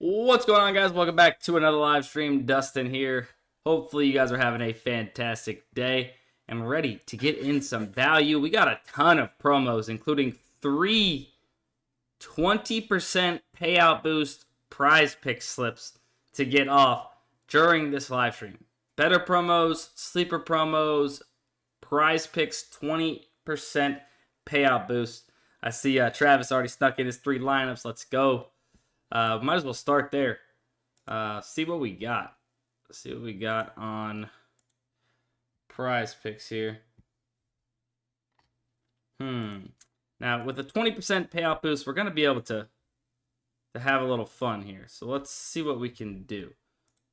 What's going on, guys? Welcome back to another live stream. Dustin here. Hopefully you guys are having a fantastic day and ready to get in some value. We got a ton of promos, including 3 20% payout boost PrizePicks slips to get off during this live stream. Better promos, sleeper promos, PrizePicks 20% payout boost. I see Travis already snuck in his 3 lineups. Let's go. Might as well start there. See what we got. See what we got on PrizePicks here. Now, with a 20% payout boost, we're going to be able to have a little fun here. So let's see what we can do.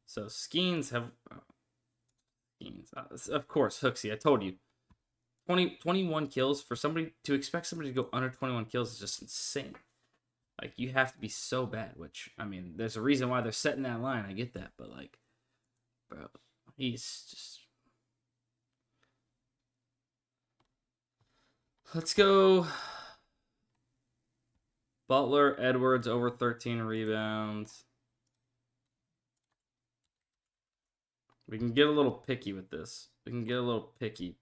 So Skeens have... of course, Hooksy, I told you. 21 kills. For somebody to expect somebody to go under 21 kills is just insane. Like, you have to be so bad, which, I mean, there's a reason why they're setting that line. I get that, but, like, bro, he's just... Let's go Butler, Edwards, over 13 rebounds. We can get a little picky with this. We can get a little picky.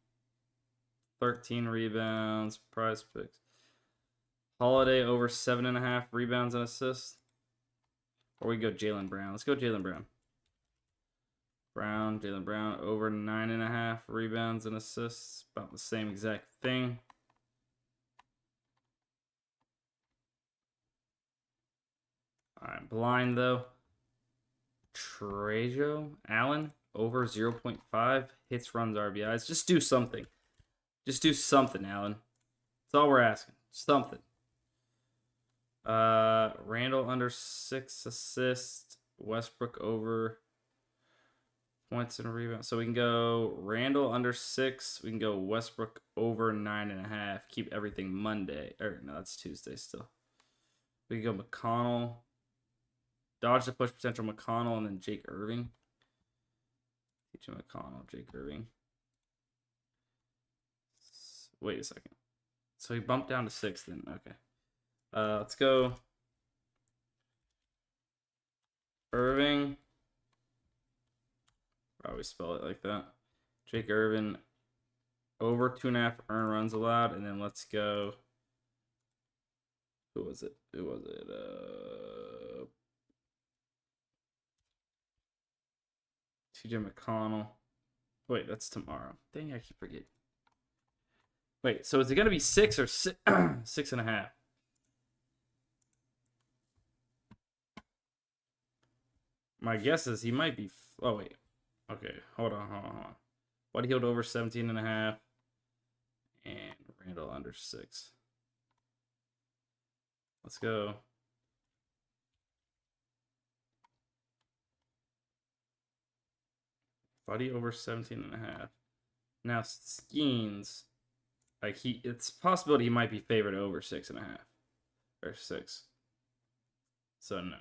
13 rebounds, PrizePicks. Holiday over 7.5 rebounds and assists. Or we go Jaylen Brown. Let's go Jaylen Brown. Jaylen Brown over 9.5 rebounds and assists. About the same exact thing. Alright, blind though. Trejo Allen over 0.5 hits, runs, RBIs. Just do something. Just do something, Allen. That's all we're asking. Something. Randall under 6 assists. Westbrook over points and rebounds. So we can go Randall under 6. We can go Westbrook over 9.5. Keep everything Monday. Or no, that's Tuesday still. We can go McConnell. Dodge the push potential McConnell and then Jake Irving. TJ McConnell, Jake Irving. Wait a second. So he bumped down to 6 then. Okay. Let's go Irving. Probably spell it like that. Jake Irvin over 2.5 earned runs allowed, and then let's go. Who was it? TJ McConnell. Wait, that's tomorrow. Dang, I keep forgetting. Wait, so is it gonna be 6 or 6.5? My guess is he might be... Oh, wait. Okay, hold on. Buddy Hield over 17.5. And Randall under 6. Let's go. Buddy over 17.5. Now, Skeens... Like, it's a possibility he might be favored over 6.5. Or 6. So, no.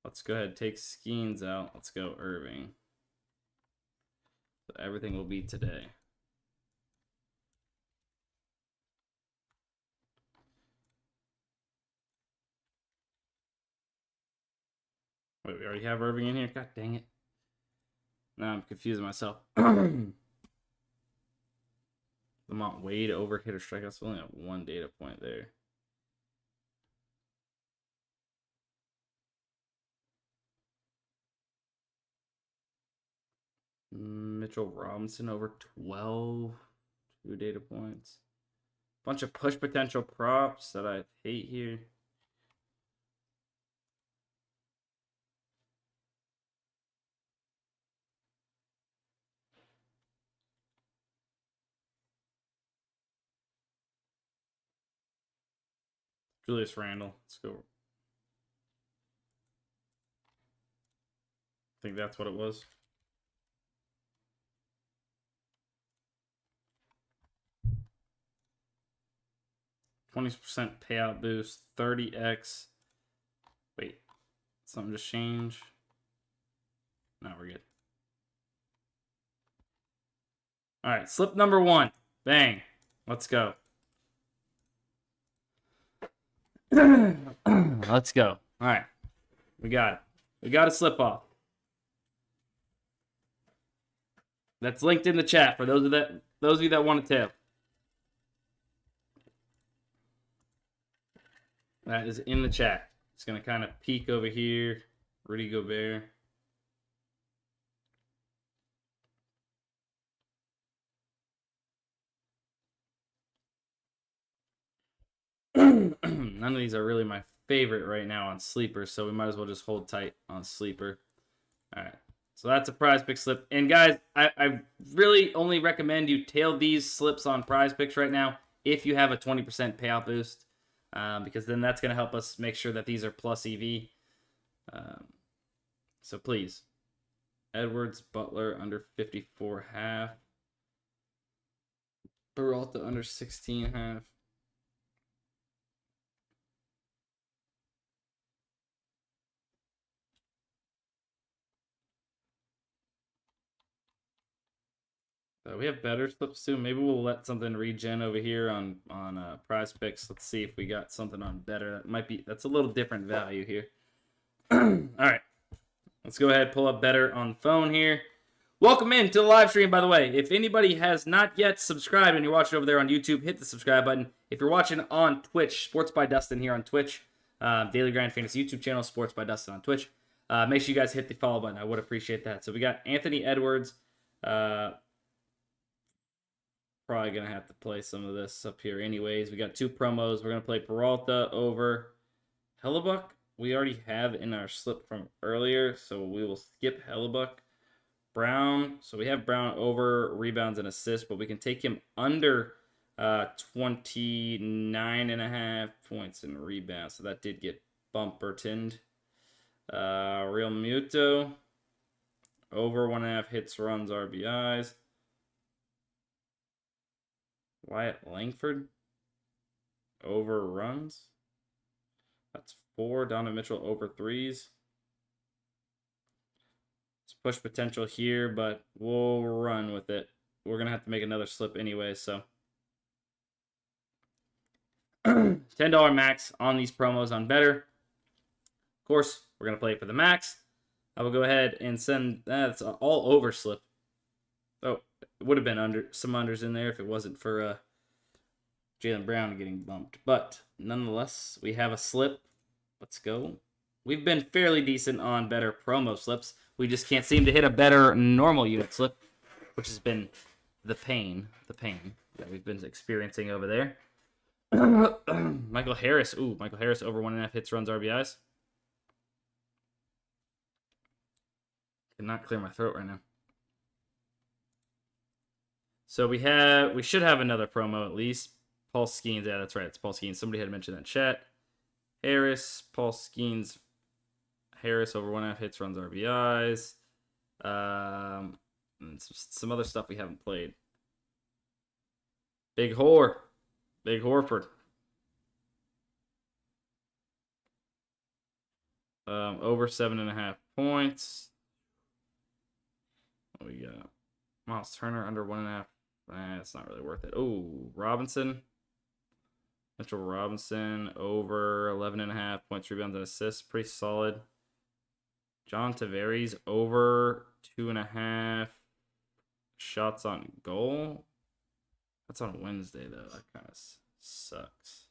Let's go ahead and take Skeens out. Let's go Irving. So everything will be today. Wait, we already have Irving in here? God dang it. Now I'm confusing myself. Lamont Wade over hit or strikeouts. We only have 1 data point there. Mitchell Robinson over 12. 2 data points. Bunch of push potential props that I hate here. Julius Randle. Let's go. I think that's what it was. %20 payout boost. 30x. Wait. Something just changed. No, we're good. Alright, slip number 1. Bang. Let's go. Let's go. All right. We got it. We got a slip off. That's linked in the chat for those of you that want to tell. That is in the chat. It's going to kind of peek over here. Rudy Gobert. None of these are really my favorite right now on Sleeper, so we might as well just hold tight on Sleeper. All right. So that's a PrizePicks slip. And guys, I really only recommend you tail these slips on PrizePicks right now if you have a 20% payout boost, because then that's going to help us make sure that these are plus EV. So please, Edwards, Butler under 54.5, Peralta under 16.5. We have better slips too. Maybe we'll let something regen over here on PrizePicks. Let's see if we got something on better. That's a little different value here. All right, let's go ahead and pull up better on phone here. Welcome in to the live stream, by the way. If anybody has not yet subscribed and you're watching over there on YouTube, hit the subscribe button. If you're watching on Twitch, Sports by Dustin here on Twitch, Daily Grind Fantasy YouTube channel, Sports by Dustin on Twitch. Make sure you guys hit the follow button. I would appreciate that. So we got Anthony Edwards. Probably going to have to play some of this up here anyways. We got two promos. We're going to play Peralta over Hellebuck. We already have in our slip from earlier, so we will skip Hellebuck. Brown. So we have Brown over rebounds and assists, but we can take him under 29.5 points and rebounds. So that did get bumper-tinned. Real Muto. Over 1.5 hits, runs, RBIs. Wyatt Langford. Over runs. That's 4. Donovan Mitchell over 3s. It's push potential here, but we'll run with it. We're going to have to make another slip anyway, so. $10 max on these promos on better. Of course, we're going to play for the max. I will go ahead and send that's all over slip. Oh, it would have been some unders in there if it wasn't for Jaylen Brown getting bumped. But nonetheless, we have a slip. Let's go. We've been fairly decent on better promo slips. We just can't seem to hit a better normal unit slip, which has been the pain that we've been experiencing over there. Michael Harris. Ooh, Michael Harris over 1.5 hits, runs, RBIs. Cannot clear my throat right now. So we should have another promo at least. Paul Skeens, yeah, that's right. It's Paul Skeens. Somebody had mentioned that in chat. Harris, Paul Skeens, Harris over 1.5 hits, runs, RBIs. And some other stuff we haven't played. Big Horford. Over 7.5 points. What we got? Miles Turner under 1.5. It's not really worth it. Oh, Robinson. Mitchell Robinson over 11.5 points, rebounds, and assists. Pretty solid. John Tavares over 2.5 shots on goal. That's on Wednesday, though. That kind of sucks.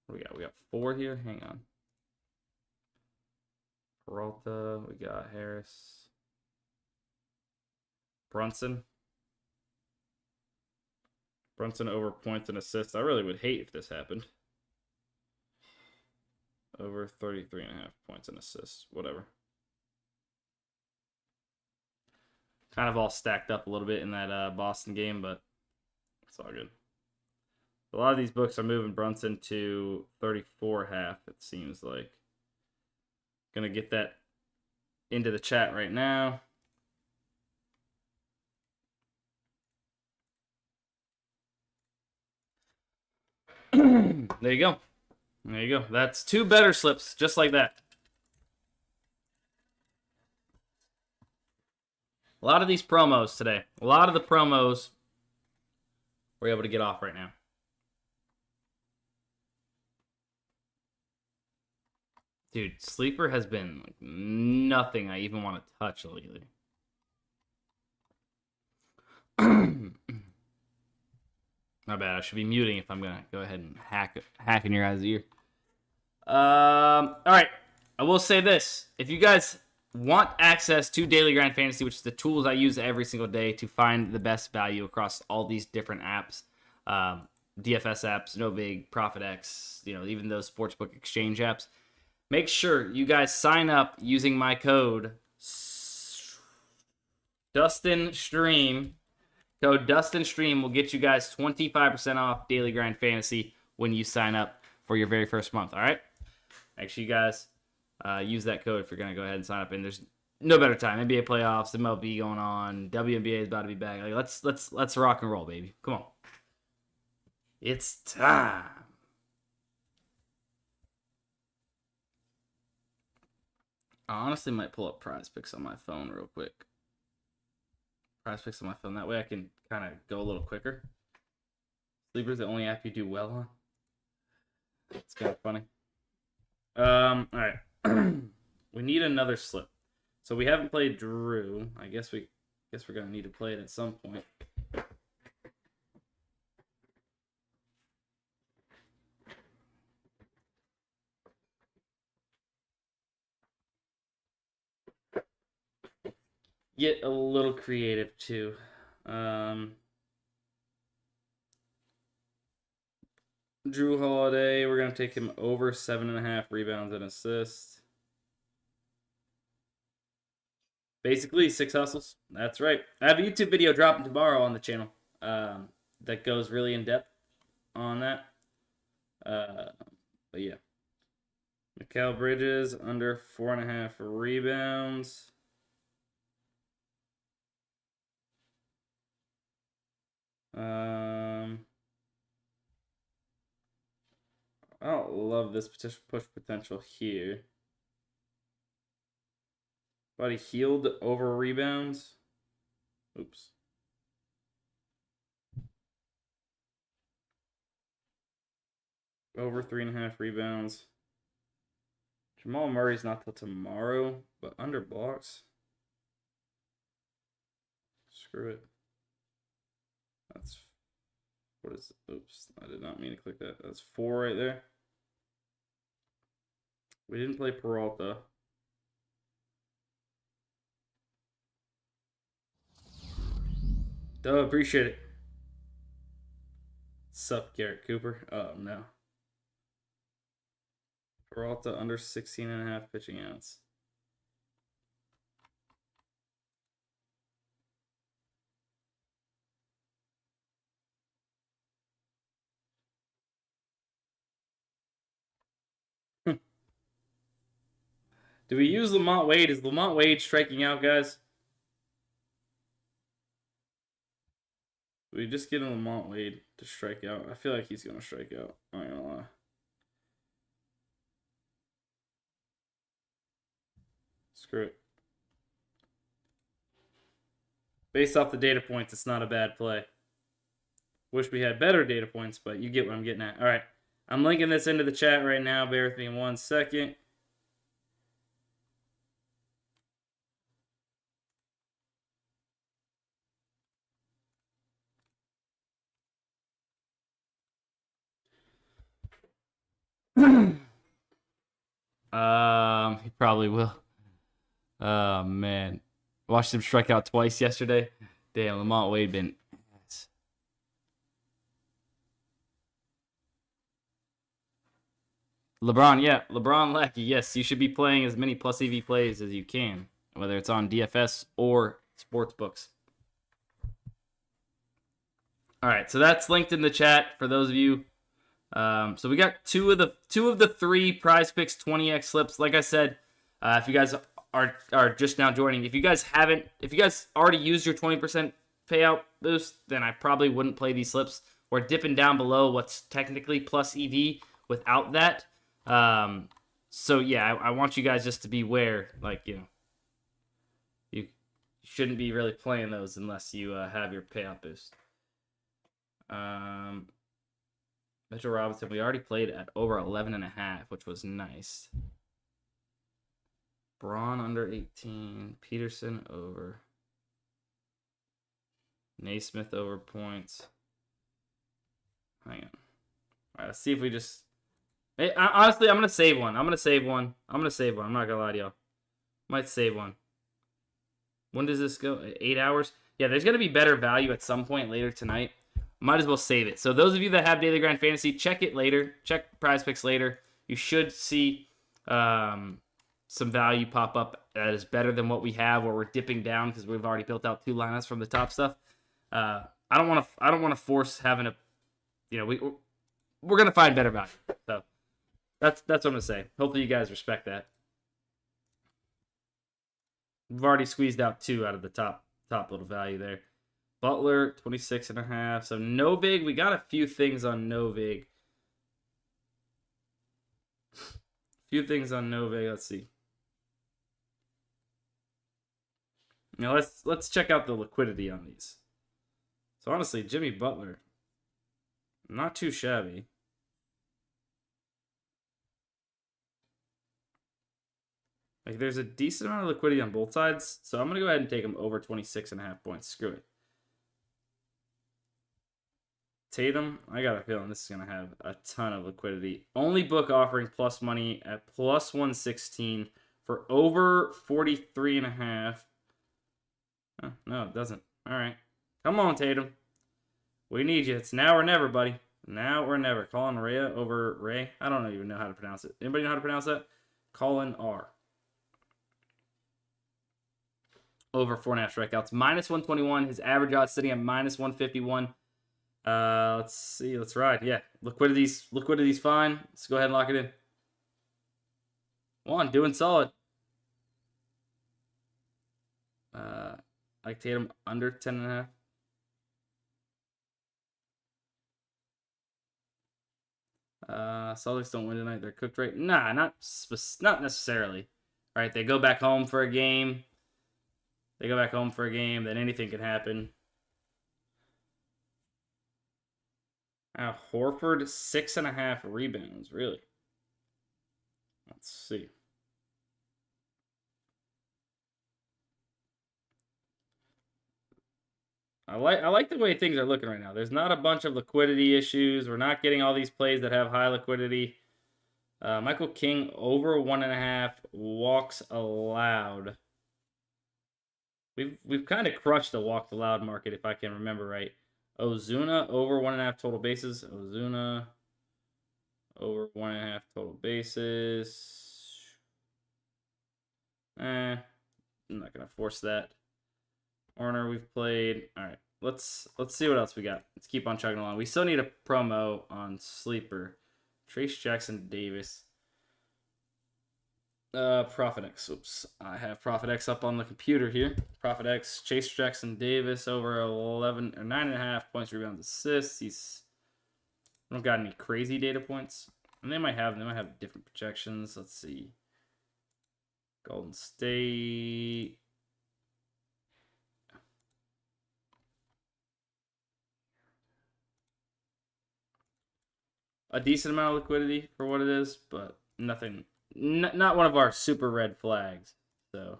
What do we got? We got 4 here. Hang on. Peralta. We got Harris. Brunson over points and assists. I really would hate if this happened. Over 33.5 points and assists. Whatever. Kind of all stacked up a little bit in that Boston game, but it's all good. A lot of these books are moving Brunson to 34.5, it seems like. Gonna get that into the chat right now. There you go. There you go. That's 2 better slips, just like that. A lot of these promos today. A lot of the promos we're able to get off right now. Dude, Sleeper has been like nothing I even want to touch lately. My bad. I should be muting if I'm gonna go ahead and hack in your guys' ear. All right. I will say this: if you guys want access to Daily Grind Fantasy, which is the tools I use every single day to find the best value across all these different apps, DFS apps, No Big, ProfitX, even those sportsbook exchange apps, make sure you guys sign up using my code DUSTIN Code DUSTINSTREAM will get you guys 25% off Daily Grind Fantasy when you sign up for your very first month. All right, make sure you guys use that code if you're gonna go ahead and sign up. And there's no better time. NBA playoffs, MLB going on, WNBA is about to be back. Like let's rock and roll, baby. Come on, it's time. I honestly might pull up PrizePicks on my phone real quick. PrizePicks on my phone. That way I can kind of go a little quicker. Sleeper's the only app you do well on. It's kind of funny. All right. We need another slip. So we haven't played Drew. I guess we're gonna need to play it at some point. Get a little creative too. Drew Holiday, we're gonna take him over 7.5 rebounds and assists. Basically 6 hustles. That's right. I have a YouTube video dropping tomorrow on the channel that goes really in depth on that. But yeah, Mikal Bridges under 4.5 rebounds. I don't love this push potential here. But he healed over rebounds. Oops. Over 3.5 rebounds. Jamal Murray's not till tomorrow, but under blocks. Screw it. That's, what is it? Oops, I did not mean to click that. That's 4 right there. We didn't play Peralta. Duh, appreciate it. Sup, Garrett Cooper? Oh, no. Peralta under 16.5 pitching outs. Do we use Lamont Wade? Is Lamont Wade striking out, guys? Do we just get Lamont Wade to strike out? I feel like he's going to strike out. I'm not going to lie. Screw it. Based off the data points, it's not a bad play. Wish we had better data points, but you get what I'm getting at. All right. I'm linking this into the chat right now. Bear with me 1 second. He probably will. Oh man, watched him strike out twice yesterday. Damn, Lamont Wade been. LeBron, yeah, LeBron Lackey. Yes, you should be playing as many plus EV plays as you can, whether it's on DFS or sportsbooks. All right, so that's linked in the chat for those of you. So we got two of the 3 PrizePicks 20x slips. Like I said, if you guys are just now joining, if you guys already used your 20% payout boost, then I probably wouldn't play these slips. We're dipping down below what's technically plus EV without that. So yeah, I want you guys just to be aware, like, you shouldn't be really playing those unless you have your payout boost. Mitchell Robinson, we already played at over 11.5, which was nice. Braun under 18. Peterson over. Naismith over points. Hang on. All right, let's see if we just... Hey, honestly, I'm going to save one. I'm going to save one. I'm not going to lie to y'all. Might save one. When does this go? 8 hours? Yeah, there's going to be better value at some point later tonight. Might as well save it. So those of you that have Daily Grind Fantasy, check it later. Check PrizePicks later. You should see some value pop up that is better than what we have, where we're dipping down because we've already built out 2 lineups from the top stuff. I don't want to force having a, we're gonna find better value. So that's what I'm gonna say. Hopefully you guys respect that. We've already squeezed out 2 out of the top little value there. Butler 26.5. So Novig, we got a few things on Novig. Let's see. Now let's check out the liquidity on these. So honestly, Jimmy Butler, not too shabby. Like, there's a decent amount of liquidity on both sides, so I'm going to go ahead and take him over 26.5 points. Screw it. Tatum, I got a feeling this is going to have a ton of liquidity. Only book offering plus money at plus 116 for over 43.5. Oh, no, it doesn't. All right. Come on, Tatum. We need you. It's now or never, buddy. Now or never. Colin Rhea over Ray. I don't even know how to pronounce it. Anybody know how to pronounce that? Colin R. Over 4.5 strikeouts. Minus 121. His average odds sitting at minus 151. Let's see. Let's ride. Yeah. Liquidity's fine. Let's go ahead and lock it in. One, doing solid. Like Tatum under 10.5. Celtics don't win tonight. They're cooked, right? Nah, not necessarily. All right, they go back home for a game. Then anything can happen. Horford 6.5 rebounds. Really? Let's see. I like the way things are looking right now. There's not a bunch of liquidity issues. We're not getting all these plays that have high liquidity. Michael King over 1.5 walks allowed. We've kind of crushed the walks allowed market, if I can remember right. Ozuna over 1.5 total bases. Ozuna over 1.5 total bases. I'm not gonna force that. Warner, we've played. All right, let's see what else we got. Let's keep on chugging along. We still need a promo on Sleeper. Trace Jackson Davis. Profit X. Oops, I have Profit X up on the computer here. Profit X. Chase Jackson Davis over 11 or 9.5 points, rebounds, assists. He's don't got any crazy data points, and they might have different projections. Let's see. Golden State. A decent amount of liquidity for what it is, but nothing, not one of our super red flags. So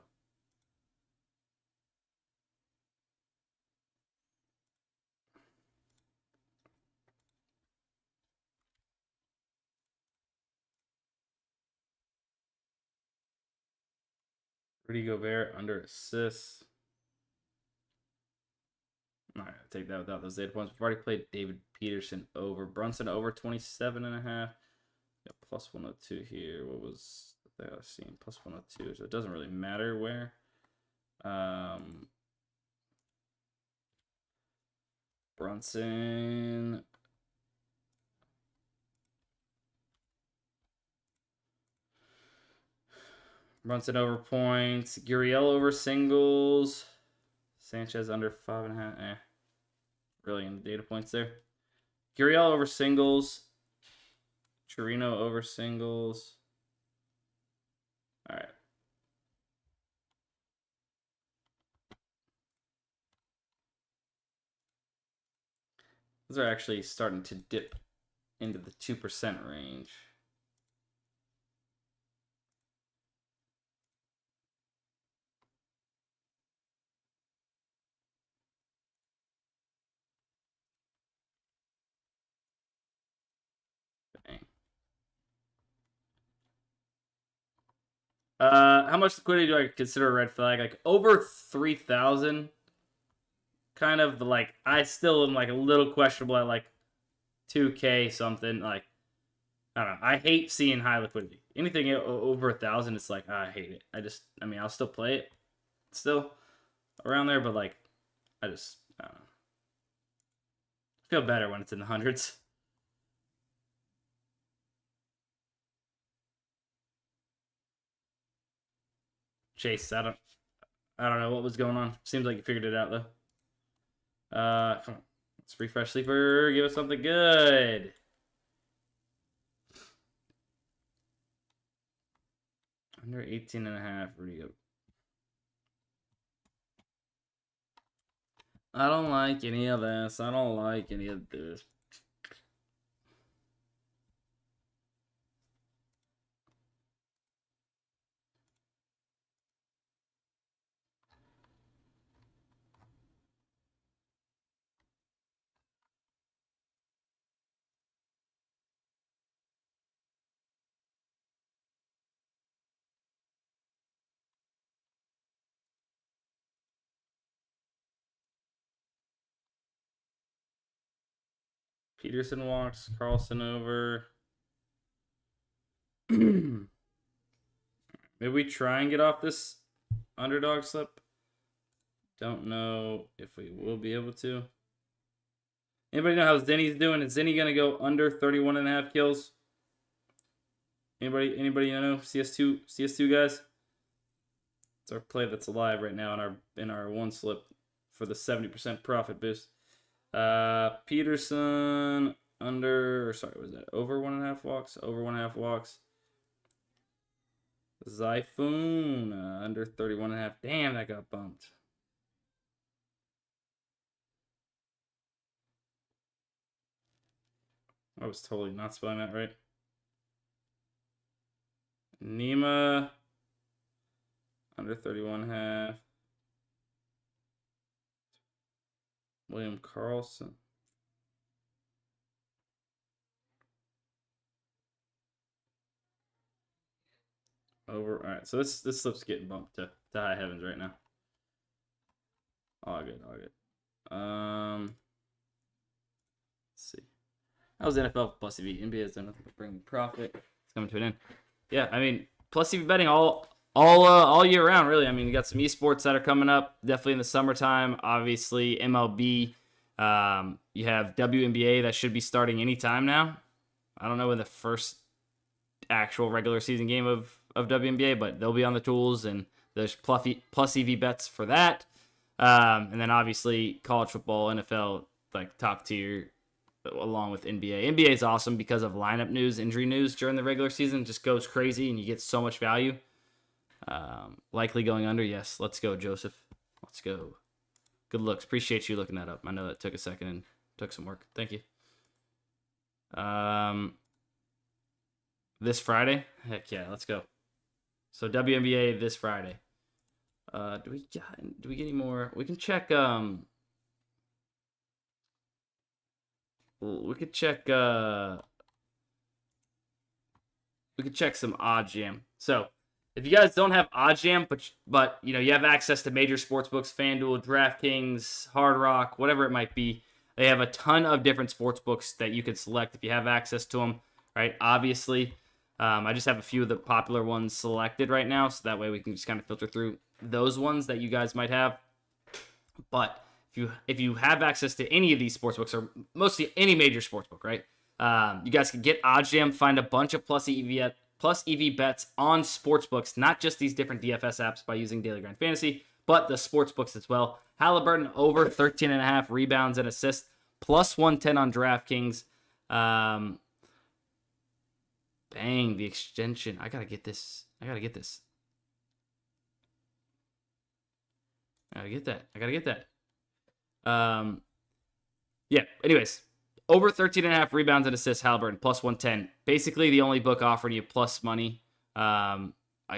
Rudy Gobert under assists. All right, I'll take that without those data points. We've already played David Peterson over. Brunson over 27.5. Got plus 102 here. What was the thing I was seeing? Plus 102. So it doesn't really matter where. Brunson. Brunson over points. Gurriel over singles. Sanchez under 5.5. Really in the data points there. Gurriel over singles. Chirino over singles. All right. Those are actually starting to dip into the 2% range. How much liquidity do I consider a red flag? Like over 3,000. Kind of like I still am like a little questionable at like 2K something. Like I don't know. I hate seeing high liquidity. Anything over 1,000, it's like I hate it. I mean, I'll still play it, still around there, but like I don't know. I feel better when it's in the hundreds. Chase, I don't know what was going on. Seems like you figured it out though. Come on. Let's refresh sleeper. Give us something good. Under 18.5. Where do you go? I don't like any of this. I don't like any of this. Peterson walks, Carlson over. Maybe we try and get off this underdog slip. Don't know if we will be able to. Anybody know how Zinni's doing? Is Zinni gonna go under 31.5 kills? Anybody know? CS2 guys? It's our play that's alive right now in our one slip for the 70% profit boost. Peterson under, or sorry, was that over 1.5 walks? Over 1.5 walks. Zyphoon under 31.5. Damn, that got bumped. I was totally not spelling that right. Nima under 31.5. William Carlson. Over. All right, so this slip's getting bumped to high heavens right now. All good. Let's see. That was NFL plus EV. NBA has done nothing but bring profit. It's coming to an end. Yeah, I mean, plus EV betting all year round, really. I mean, you got some esports that are coming up, definitely in the summertime. Obviously, MLB. You have WNBA that should be starting anytime now. I don't know when the first actual regular season game of WNBA, but they'll be on the tools, and there's plus EV bets for that. And then obviously college football, NFL, like top tier, along with NBA. NBA is awesome because of lineup news, injury news during the regular season. Just goes crazy, and you get so much value. Likely going under. Yes, let's go, Joseph. Let's go. Good looks. Appreciate you looking that up. I know that took a second and took some work. Thank you. This Friday? Heck yeah, let's go. So WNBA this Friday. Do we get any more? We can check. We could check. We could check some OddsJam. So if you guys don't have OddsJam, but you know you have access to major sportsbooks, FanDuel, DraftKings, Hard Rock, whatever it might be, they have a ton of different sportsbooks that you can select if you have access to them. Right? Obviously, I just have a few of the popular ones selected right now, so that way we can just kind of filter through those ones that you guys might have. But if you have access to any of these sportsbooks, or mostly any major sportsbook, right? You guys can get OddsJam, find a bunch of plus EV bets on sportsbooks, not just these different DFS apps by using Daily Grind Fantasy, but the sportsbooks as well. Halliburton over 13.5 rebounds and assists, plus 110 on DraftKings. Bang, the extension. I gotta get this. I gotta get that. Yeah, anyways. Over 13.5 rebounds and assists, Halliburton, plus 110. Basically, the only book offering you plus money. I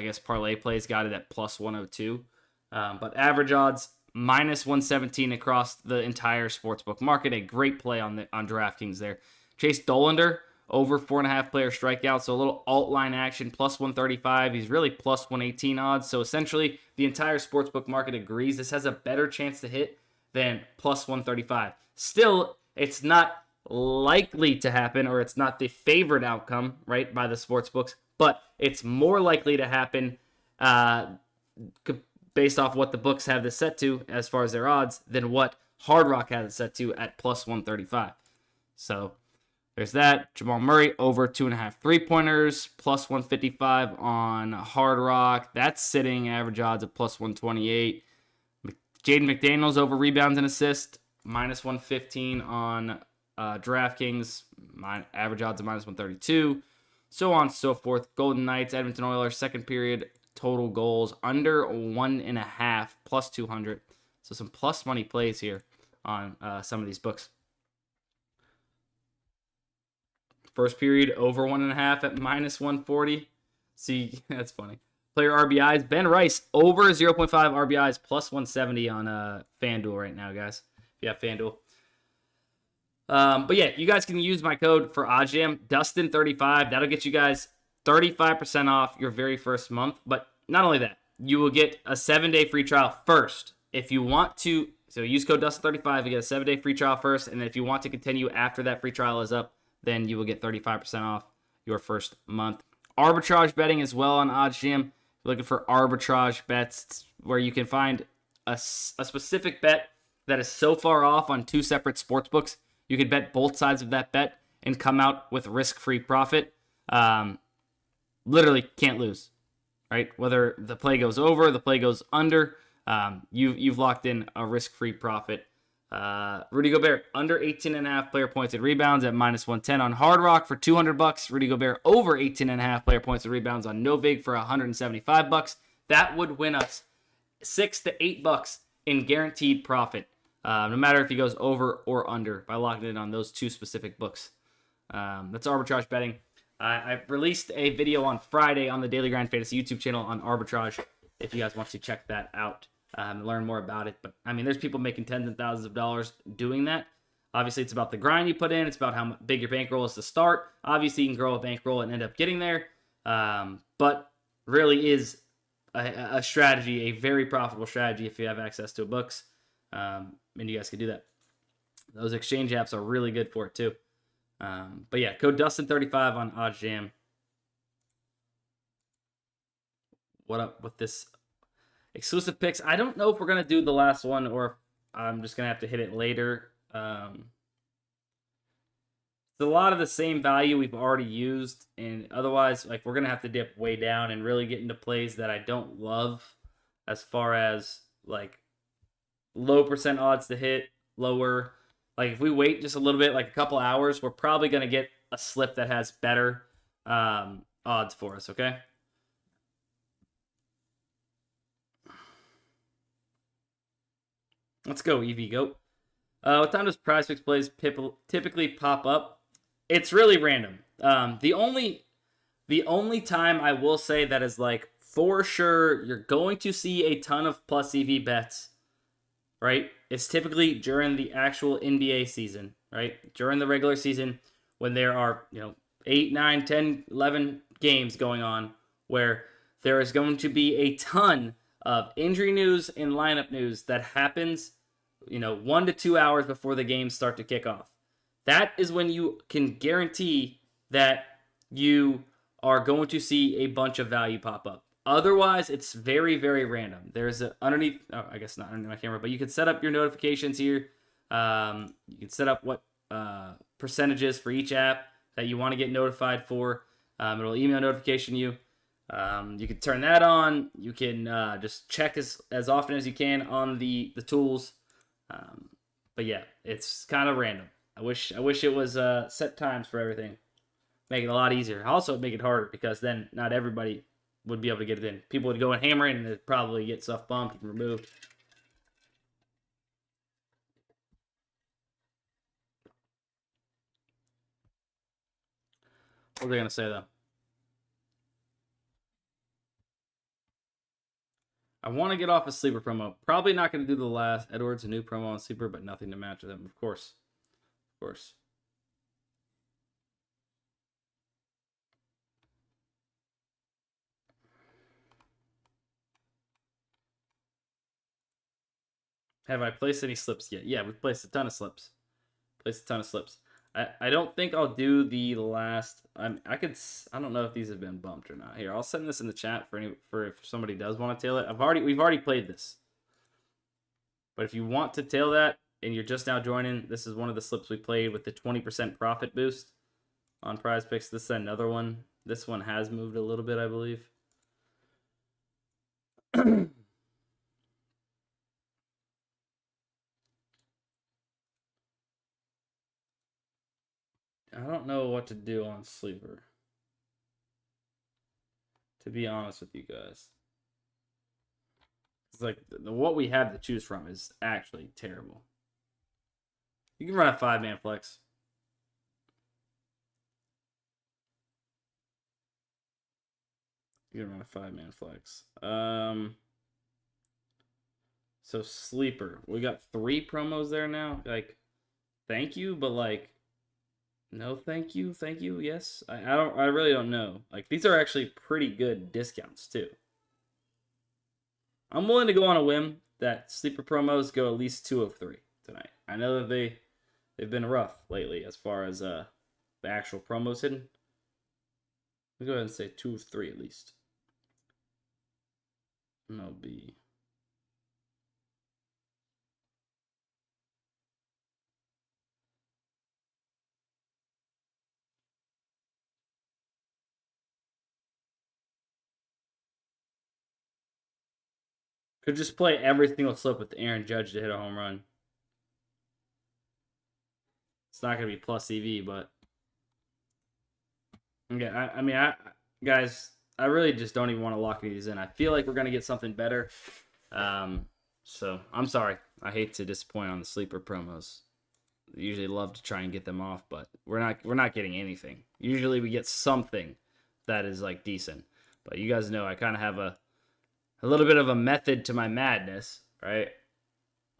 guess ParlayPlay's got it at plus 102. But average odds, minus 117 across the entire sportsbook market. A great play on DraftKings there. Chase Dollander, over 4.5 player strikeouts. So a little alt line action, plus 135. He's really plus 118 odds. So essentially, the entire sportsbook market agrees this has a better chance to hit than plus 135. Still, it's not likely to happen, or it's not the favored outcome, right, by the sportsbooks, but it's more likely to happen based off what the books have this set to as far as their odds than what Hard Rock has it set to at plus 135. So there's that. Jamal Murray over 2.5 3-pointers, plus 155 on Hard Rock. That's sitting average odds of plus 128. Jaden McDaniels over rebounds and assists, minus 115 on DraftKings, average odds of minus 132. So on and so forth. Golden Knights, Edmonton Oilers, second period total goals under 1.5, plus 200. So some plus money plays here on some of these books. First period over 1.5 at minus 140. See, that's funny. Player RBIs, Ben Rice over 0.5 RBIs, plus 170 on FanDuel right now, guys. If you have FanDuel. But yeah, you guys can use my code for OddsJam, DUSTIN35. That'll get you guys 35% off your very first month. But not only that, you will get a 7-day free trial first. If you want to, so use code DUSTIN35, you get a 7-day free trial first. And if you want to continue after that free trial is up, then you will get 35% off your first month. Arbitrage betting as well on OddsJam. If you're looking for arbitrage bets where you can find a specific bet that is so far off on two separate sportsbooks, you could bet both sides of that bet and come out with risk-free profit. Literally can't lose, right? Whether the play goes over, the play goes under, you've locked in a risk-free profit. Rudy Gobert under 18.5 player points and rebounds at minus 110 on Hard Rock for $200. Rudy Gobert over 18.5 player points and rebounds on Novig for $175. That would win us $6 to $8 in guaranteed profit. No matter if he goes over or under by locking in on those two specific books. That's arbitrage betting. I released a video on Friday on the Daily Grind Fantasy YouTube channel on arbitrage if you guys want to check that out and learn more about it. But, I mean, there's people making tens and thousands of dollars doing that. Obviously, it's about the grind you put in. It's about how big your bankroll is to start. Obviously, you can grow a bankroll and end up getting there. But really is a strategy, a very profitable strategy if you have access to books. And you guys can do that. Those exchange apps are really good for it too. But yeah, code DUSTIN35 on OddsJam. What up with this exclusive picks? I don't know if we're gonna do the last one or if I'm just gonna have to hit it later. It's a lot of the same value we've already used, and otherwise, like, we're gonna have to dip way down and really get into plays that I don't love, as far as like low percent odds to hit, lower. Like, if we wait just a little bit, like a couple hours, we're probably going to get a slip that has better odds for us, okay? Let's go, EV Goat. What time does PrizePicks plays typically pop up? It's really random. The only time I will say that is, like, for sure you're going to see a ton of plus EV bets, right? It's typically during the actual NBA season, right? During the regular season, when there are, 8, 9, 10, 11 games going on, where there is going to be a ton of injury news and lineup news that happens, 1 to 2 hours before the games start to kick off. That is when you can guarantee that you are going to see a bunch of value pop up. Otherwise, it's very, very random. There's underneath, I guess not underneath my camera, but you can set up your notifications here. You can set up what percentages for each app that you want to get notified for. It'll email notification you. You can turn that on. You can just check as often as you can on the tools. But yeah, it's kind of random. I wish it was set times for everything. Make it a lot easier. Also make it harder, because then not everybody would be able to get it in. People would go and hammer it, and it'd probably get stuff bumped and removed. What are they going to say, though? I want to get off a sleeper promo. Probably not going to do the last. Edwards, a new promo on sleeper, but nothing to match with them. Of course. Of course. Have I placed any slips yet? Yeah, we've placed a ton of slips. I don't think I'll do the last. I don't know if these have been bumped or not. Here, I'll send this in the chat for if somebody does want to tail it. We've already played this. But if you want to tail that and you're just now joining, this is one of the slips we played with the 20% profit boost on PrizePicks. This is another one. This one has moved a little bit, I believe. I don't know what to do on Sleeper, to be honest with you guys. It's like what we have to choose from is actually terrible. You can run a 5-man flex. You can run a 5-man flex. So Sleeper, we got 3 promos there now. Like, thank you, but like, no, thank you, yes. I really don't know. Like, these are actually pretty good discounts too. I'm willing to go on a whim that Sleeper promos go at least 2 of 3 tonight. I know that they've been rough lately as far as the actual promos hidden. We'll go ahead and say 2 of 3 at least. MLB. Could just play every single slip with Aaron Judge to hit a home run. It's not going to be plus EV, but... Okay, I mean, guys, I really just don't even want to lock these in. I feel like we're going to get something better. So, I'm sorry. I hate to disappoint on the Sleeper promos. I usually love to try and get them off, but we're not getting anything. Usually we get something that is, like, decent. But you guys know I kind of have a little bit of a method to my madness, right?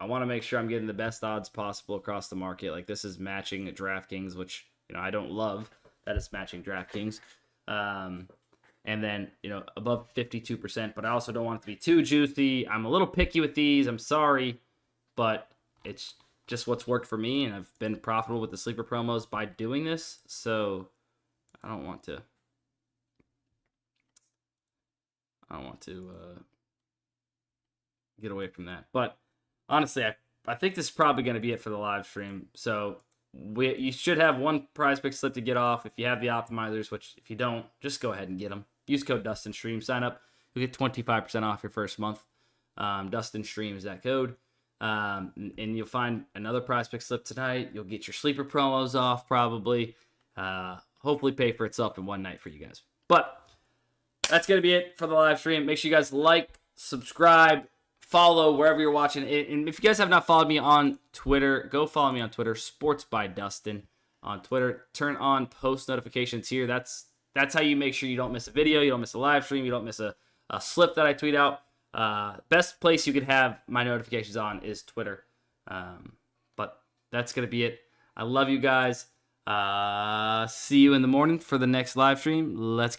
I want to make sure I'm getting the best odds possible across the market. Like, this is matching at DraftKings, which, I don't love that it's matching DraftKings. And then, above 52%, but I also don't want it to be too juicy. I'm a little picky with these. I'm sorry, but it's just what's worked for me, and I've been profitable with the Sleeper promos by doing this, so I don't want to get away from that. But honestly, I think this is probably going to be it for the live stream. So you should have one PrizePicks slip to get off if you have the optimizers, which if you don't, just go ahead and get them. Use code DUSTINSTREAM. Sign up. You'll get 25% off your first month. DUSTINSTREAM is that code. And you'll find another PrizePicks slip tonight. You'll get your Sleeper promos off probably. Hopefully pay for itself in one night for you guys. But that's going to be it for the live stream. Make sure you guys like, subscribe, follow wherever you're watching. And if you guys have not followed me on Twitter, go follow me on Twitter, sportsbydustin on Twitter. Turn on post notifications here. That's how you make sure you don't miss a video, you don't miss a live stream, you don't miss a slip that I tweet out. Best place you could have my notifications on is Twitter. But that's going to be it. I love you guys. See you in the morning for the next live stream. Let's catch.